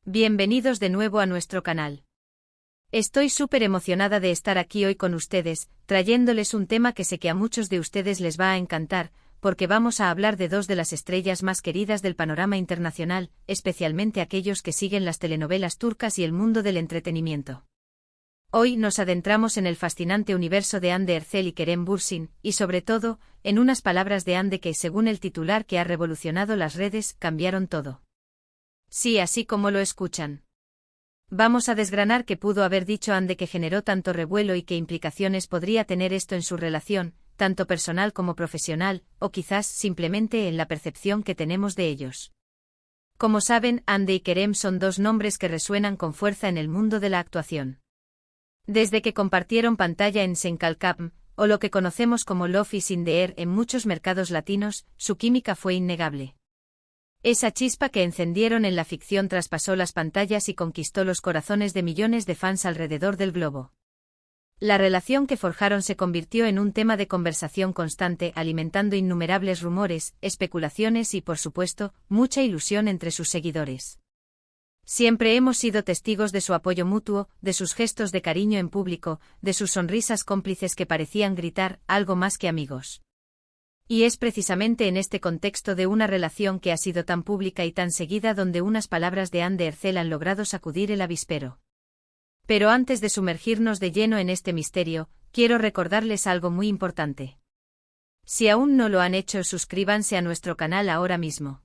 Bienvenidos de nuevo a nuestro canal. Estoy súper emocionada de estar aquí hoy con ustedes, trayéndoles un tema que sé que a muchos de ustedes les va a encantar, porque vamos a hablar de dos de las estrellas más queridas del panorama internacional, especialmente aquellos que siguen las telenovelas turcas y el mundo del entretenimiento. Hoy nos adentramos en el fascinante universo de Hande Erçel y Kerem Bürsin, y sobre todo, en unas palabras de Hande que, según el titular que ha revolucionado las redes, cambiaron todo. Sí, así como lo escuchan. Vamos a desgranar qué pudo haber dicho Hande que generó tanto revuelo y qué implicaciones podría tener esto en su relación, tanto personal como profesional, o quizás simplemente en la percepción que tenemos de ellos. Como saben, Hande y Kerem son dos nombres que resuenan con fuerza en el mundo de la actuación. Desde que compartieron pantalla en Sen Kalkapm, o lo que conocemos como Love is in the Air en muchos mercados latinos, su química fue innegable. Esa chispa que encendieron en la ficción traspasó las pantallas y conquistó los corazones de millones de fans alrededor del globo. La relación que forjaron se convirtió en un tema de conversación constante, alimentando innumerables rumores, especulaciones y, por supuesto, mucha ilusión entre sus seguidores. Siempre hemos sido testigos de su apoyo mutuo, de sus gestos de cariño en público, de sus sonrisas cómplices que parecían gritar algo más que amigos. Y es precisamente en este contexto de una relación que ha sido tan pública y tan seguida donde unas palabras de Hande Erçel han logrado sacudir el avispero. Pero antes de sumergirnos de lleno en este misterio, quiero recordarles algo muy importante. Si aún no lo han hecho, suscríbanse a nuestro canal ahora mismo.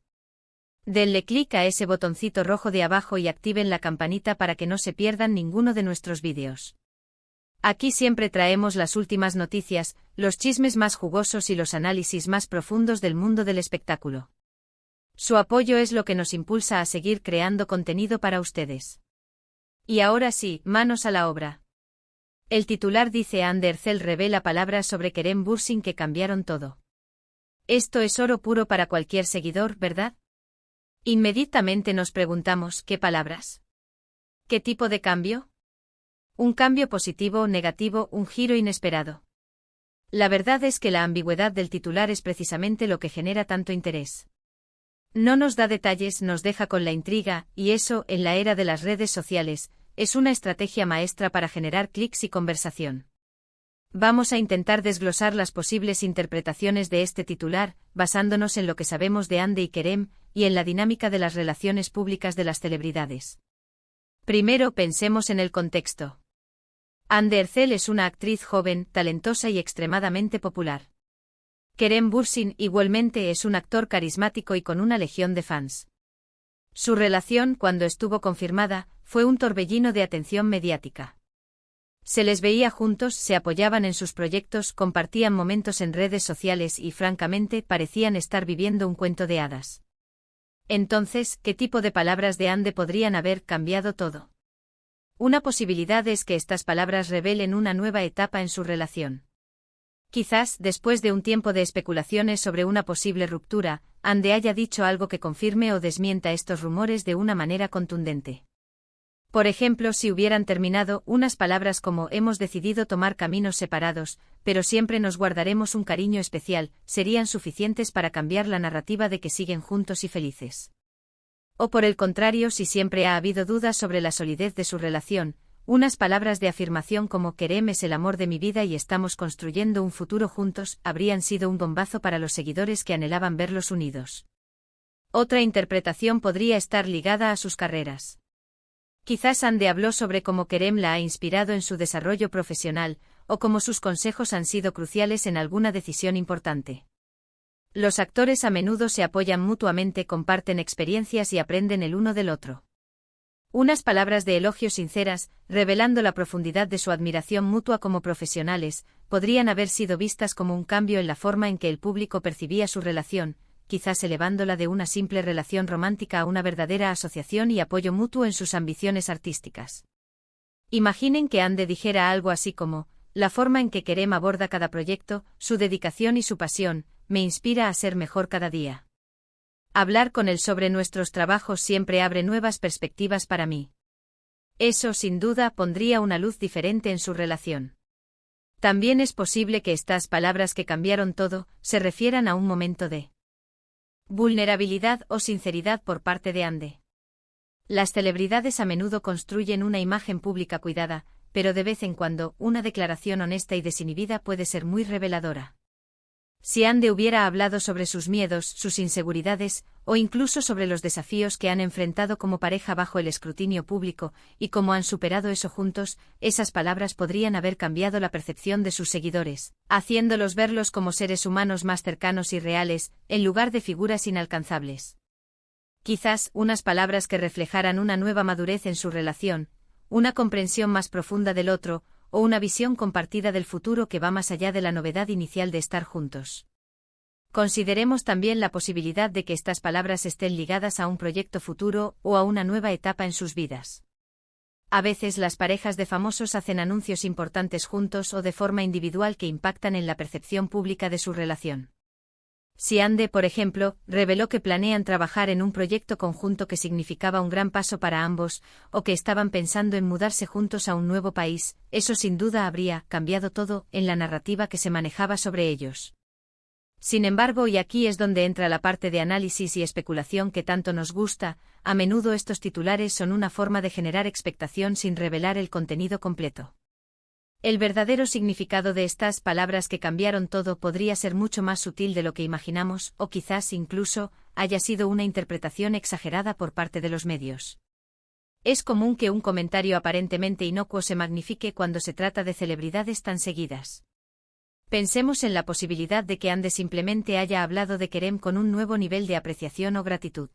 Denle clic a ese botoncito rojo de abajo y activen la campanita para que no se pierdan ninguno de nuestros vídeos. Aquí siempre traemos las últimas noticias, los chismes más jugosos y los análisis más profundos del mundo del espectáculo. Su apoyo es lo que nos impulsa a seguir creando contenido para ustedes. Y ahora sí, manos a la obra. El titular dice: Hande Erçel revela palabras sobre Kerem Bürsin que cambiaron todo. Esto es oro puro para cualquier seguidor, ¿verdad? Inmediatamente nos preguntamos, ¿qué palabras? ¿Qué tipo de cambio? ¿Un cambio positivo o negativo, un giro inesperado? La verdad es que la ambigüedad del titular es precisamente lo que genera tanto interés. No nos da detalles, nos deja con la intriga, y eso, en la era de las redes sociales, es una estrategia maestra para generar clics y conversación. Vamos a intentar desglosar las posibles interpretaciones de este titular, basándonos en lo que sabemos de Hande y Kerem, y en la dinámica de las relaciones públicas de las celebridades. Primero pensemos en el contexto. Hande Erçel es una actriz joven, talentosa y extremadamente popular. Kerem Bürsin igualmente es un actor carismático y con una legión de fans. Su relación, cuando estuvo confirmada, fue un torbellino de atención mediática. Se les veía juntos, se apoyaban en sus proyectos, compartían momentos en redes sociales y, francamente, parecían estar viviendo un cuento de hadas. Entonces, ¿qué tipo de palabras de Hande podrían haber cambiado todo? Una posibilidad es que estas palabras revelen una nueva etapa en su relación. Quizás, después de un tiempo de especulaciones sobre una posible ruptura, Hande haya dicho algo que confirme o desmienta estos rumores de una manera contundente. Por ejemplo, si hubieran terminado, unas palabras como «hemos decidido tomar caminos separados, pero siempre nos guardaremos un cariño especial», serían suficientes para cambiar la narrativa de que siguen juntos y felices. O por el contrario, si siempre ha habido dudas sobre la solidez de su relación, unas palabras de afirmación como «Kerem es el amor de mi vida y estamos construyendo un futuro juntos» habrían sido un bombazo para los seguidores que anhelaban verlos unidos. Otra interpretación podría estar ligada a sus carreras. Quizás Hande habló sobre cómo Kerem la ha inspirado en su desarrollo profesional, o cómo sus consejos han sido cruciales en alguna decisión importante. Los actores a menudo se apoyan mutuamente, comparten experiencias y aprenden el uno del otro. Unas palabras de elogio sinceras, revelando la profundidad de su admiración mutua como profesionales, podrían haber sido vistas como un cambio en la forma en que el público percibía su relación, quizás elevándola de una simple relación romántica a una verdadera asociación y apoyo mutuo en sus ambiciones artísticas. Imaginen que Hande dijera algo así como: la forma en que Kerem aborda cada proyecto, su dedicación y su pasión, me inspira a ser mejor cada día. Hablar con él sobre nuestros trabajos siempre abre nuevas perspectivas para mí. Eso, sin duda, pondría una luz diferente en su relación. También es posible que estas palabras que cambiaron todo, se refieran a un momento de vulnerabilidad o sinceridad por parte de Hande. Las celebridades a menudo construyen una imagen pública cuidada, pero de vez en cuando, una declaración honesta y desinhibida puede ser muy reveladora. Si Ande hubiera hablado sobre sus miedos, sus inseguridades, o incluso sobre los desafíos que han enfrentado como pareja bajo el escrutinio público, y cómo han superado eso juntos, esas palabras podrían haber cambiado la percepción de sus seguidores, haciéndolos verlos como seres humanos más cercanos y reales, en lugar de figuras inalcanzables. Quizás, unas palabras que reflejaran una nueva madurez en su relación, una comprensión más profunda del otro, o una visión compartida del futuro que va más allá de la novedad inicial de estar juntos. Consideremos también la posibilidad de que estas palabras estén ligadas a un proyecto futuro o a una nueva etapa en sus vidas. A veces las parejas de famosos hacen anuncios importantes juntos o de forma individual que impactan en la percepción pública de su relación. Si Ande, por ejemplo, reveló que planean trabajar en un proyecto conjunto que significaba un gran paso para ambos, o que estaban pensando en mudarse juntos a un nuevo país, eso sin duda habría cambiado todo en la narrativa que se manejaba sobre ellos. Sin embargo, y aquí es donde entra la parte de análisis y especulación que tanto nos gusta, a menudo estos titulares son una forma de generar expectación sin revelar el contenido completo. El verdadero significado de estas palabras que cambiaron todo podría ser mucho más sutil de lo que imaginamos, o quizás incluso haya sido una interpretación exagerada por parte de los medios. Es común que un comentario aparentemente inocuo se magnifique cuando se trata de celebridades tan seguidas. Pensemos en la posibilidad de que Ande simplemente haya hablado de Kerem con un nuevo nivel de apreciación o gratitud.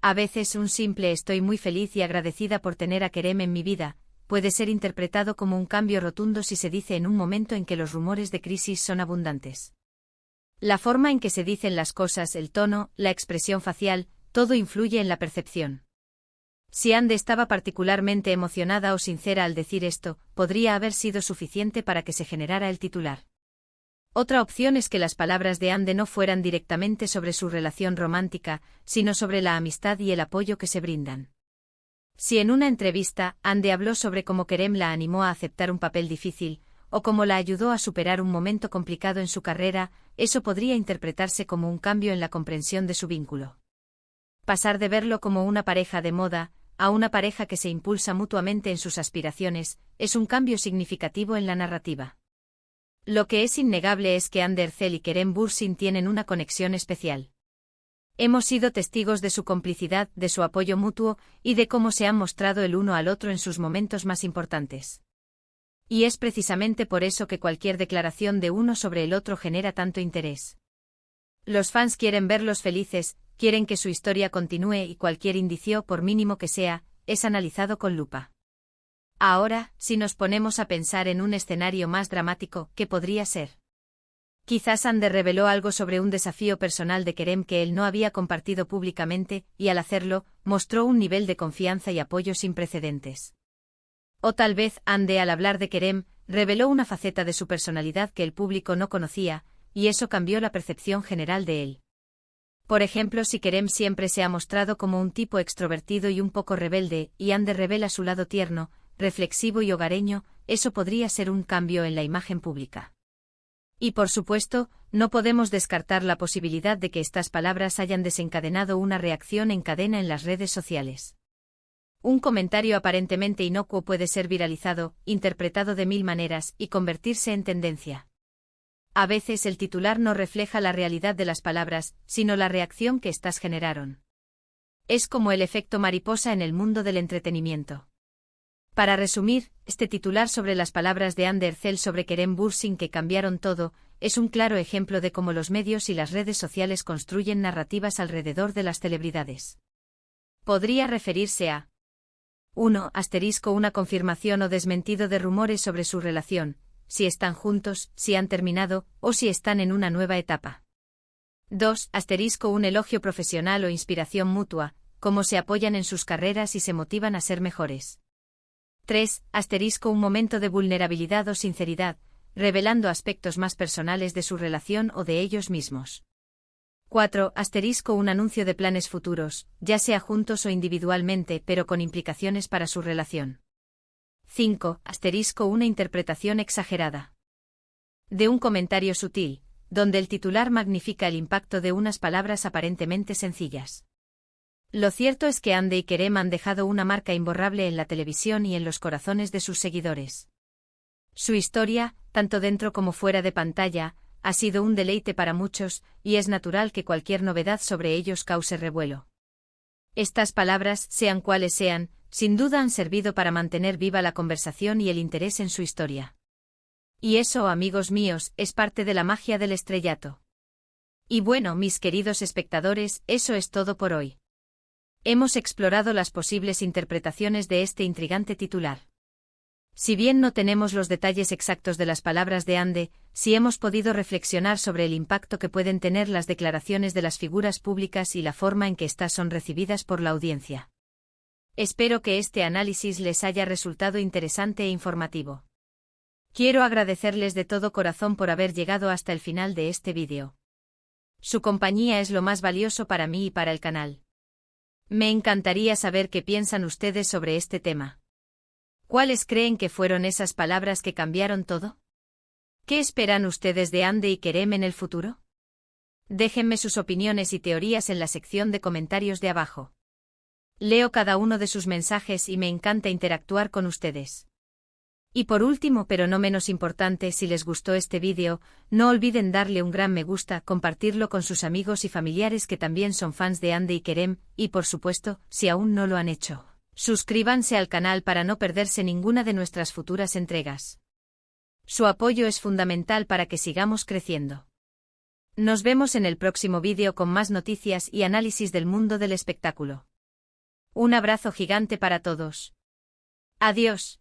A veces un simple "estoy muy feliz y agradecida por tener a Kerem en mi vida" puede ser interpretado como un cambio rotundo si se dice en un momento en que los rumores de crisis son abundantes. La forma en que se dicen las cosas, el tono, la expresión facial, todo influye en la percepción. Si Ande estaba particularmente emocionada o sincera al decir esto, podría haber sido suficiente para que se generara el titular. Otra opción es que las palabras de Ande no fueran directamente sobre su relación romántica, sino sobre la amistad y el apoyo que se brindan. Si en una entrevista, Ande habló sobre cómo Kerem la animó a aceptar un papel difícil, o cómo la ayudó a superar un momento complicado en su carrera, eso podría interpretarse como un cambio en la comprensión de su vínculo. Pasar de verlo como una pareja de moda, a una pareja que se impulsa mutuamente en sus aspiraciones, es un cambio significativo en la narrativa. Lo que es innegable es que Ande Erzel y Kerem Bürsin tienen una conexión especial. Hemos sido testigos de su complicidad, de su apoyo mutuo, y de cómo se han mostrado el uno al otro en sus momentos más importantes. Y es precisamente por eso que cualquier declaración de uno sobre el otro genera tanto interés. Los fans quieren verlos felices, quieren que su historia continúe y cualquier indicio, por mínimo que sea, es analizado con lupa. Ahora, si nos ponemos a pensar en un escenario más dramático, ¿qué podría ser? Quizás Ande reveló algo sobre un desafío personal de Kerem que él no había compartido públicamente, y al hacerlo, mostró un nivel de confianza y apoyo sin precedentes. O tal vez Ande, al hablar de Kerem, reveló una faceta de su personalidad que el público no conocía, y eso cambió la percepción general de él. Por ejemplo, si Kerem siempre se ha mostrado como un tipo extrovertido y un poco rebelde, y Ande revela su lado tierno, reflexivo y hogareño, eso podría ser un cambio en la imagen pública. Y por supuesto, no podemos descartar la posibilidad de que estas palabras hayan desencadenado una reacción en cadena en las redes sociales. Un comentario aparentemente inocuo puede ser viralizado, interpretado de mil maneras, y convertirse en tendencia. A veces el titular no refleja la realidad de las palabras, sino la reacción que éstas generaron. Es como el efecto mariposa en el mundo del entretenimiento. Para resumir, este titular sobre las palabras de Ande Erzel sobre Kerem Bürsin que cambiaron todo, es un claro ejemplo de cómo los medios y las redes sociales construyen narrativas alrededor de las celebridades. Podría referirse a 1. Una confirmación o desmentido de rumores sobre su relación, si están juntos, si han terminado, o si están en una nueva etapa. 2. Un elogio profesional o inspiración mutua, cómo se apoyan en sus carreras y se motivan a ser mejores. 3. Un momento de vulnerabilidad o sinceridad, revelando aspectos más personales de su relación o de ellos mismos. 4. Un anuncio de planes futuros, ya sea juntos o individualmente, pero con implicaciones para su relación. 5. Una interpretación exagerada de un comentario sutil, donde el titular magnifica el impacto de unas palabras aparentemente sencillas. Lo cierto es que Ande y Kerem han dejado una marca imborrable en la televisión y en los corazones de sus seguidores. Su historia, tanto dentro como fuera de pantalla, ha sido un deleite para muchos, y es natural que cualquier novedad sobre ellos cause revuelo. Estas palabras, sean cuales sean, sin duda han servido para mantener viva la conversación y el interés en su historia. Y eso, amigos míos, es parte de la magia del estrellato. Y bueno, mis queridos espectadores, eso es todo por hoy. Hemos explorado las posibles interpretaciones de este intrigante titular. Si bien no tenemos los detalles exactos de las palabras de Ande, sí hemos podido reflexionar sobre el impacto que pueden tener las declaraciones de las figuras públicas y la forma en que éstas son recibidas por la audiencia. Espero que este análisis les haya resultado interesante e informativo. Quiero agradecerles de todo corazón por haber llegado hasta el final de este vídeo. Su compañía es lo más valioso para mí y para el canal. Me encantaría saber qué piensan ustedes sobre este tema. ¿Cuáles creen que fueron esas palabras que cambiaron todo? ¿Qué esperan ustedes de Ande y Kerem en el futuro? Déjenme sus opiniones y teorías en la sección de comentarios de abajo. Leo cada uno de sus mensajes y me encanta interactuar con ustedes. Y por último, pero no menos importante, si les gustó este vídeo, no olviden darle un gran me gusta, compartirlo con sus amigos y familiares que también son fans de Ande y Kerem, y por supuesto, si aún no lo han hecho, suscríbanse al canal para no perderse ninguna de nuestras futuras entregas. Su apoyo es fundamental para que sigamos creciendo. Nos vemos en el próximo vídeo con más noticias y análisis del mundo del espectáculo. Un abrazo gigante para todos. Adiós.